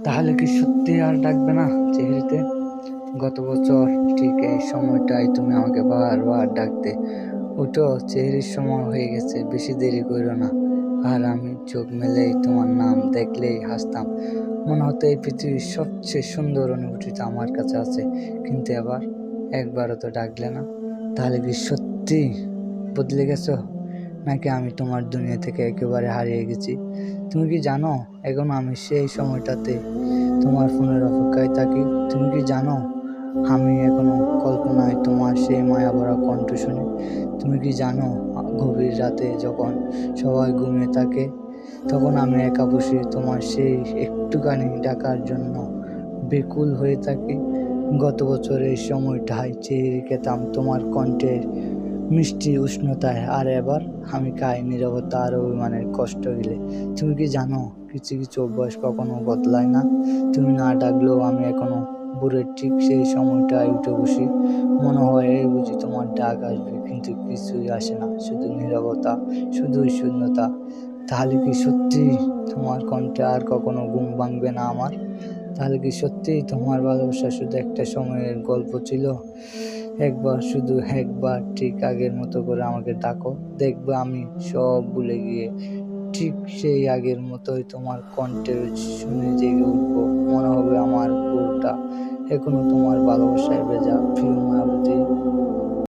তাহলে কি সত্যি আর ডাকবে না চেহারিতে? গত বছর ঠিক এই সময়টাই তুমি আমাকে বারবার ডাকতে, ওটো চেহারির সময় হয়ে গেছে, বেশি দেরি করো না। আর আমি চোখ মেলেই তোমার নাম দেখলেই হাসতাম, মনে হতো এই পৃথিবীর সবচেয়ে সুন্দর অনুভূতিটা আমার কাছে আছে। কিন্তু এবার একবারও তো ডাকলে না। তাহলে কি সত্যি বদলে গেছো, নাকি আমি তোমার দুনিয়া থেকে একেবারে হারিয়ে গেছি? তুমি কি জানো এখন আমি সেই সময়টাতে তোমার ফোনের অপেক্ষায় থাকি? তুমি কি জানো আমি এখনো কল্পনায় তোমার সেই মায়া ভরা কণ্ঠ শুনি? তুমি কি জানো গভীর রাতে যখন সবাই ঘুমিয়ে থাকে, তখন আমি একা বসে তোমার সেই একটুখানি ডাকার জন্য বেকুল হয়ে থাকি? গত বছর এই সময়টায় চেয়ে খেতাম তোমার কণ্ঠের মিষ্টি উষ্ণতায়, আর এবার আমি খাই নীরবতা আর অভিমানের কষ্ট গেলে। তুমি কি জানো কিছু কিছু অভ্যাস কখনো বদলায় না? তুমি না ডাকলেও আমি এখনো ভোরের ঠিক সেই সময়টায় উঠে বসি, মনে হয় এই বুঝি তোমার ডাক আসবে, কিন্তু কিছুই আসে না, শুধু নীরবতা, শুধুই শূন্যতা। তাহলে কি সত্যি তোমার কণ্ঠে আর কখনো ঘুম ভাঙবে না আমার? তাহলে কি সত্যি তোমার ভালোবাসা শুধু একটা সময়ের গল্প ছিল? একবার, শুধু একবার ঠিক আগের মতো করে আমাকে ডাকো, দেখবে আমি সব ভুলে গিয়ে ঠিক সেই আগের মতোই তোমার কণ্ঠের শুনে জেগে উঠবো। মনে হবে আমার পুরোটা এখনো তোমার ভালোবাসায় ভেজা, প্রিয় মায়াবতী।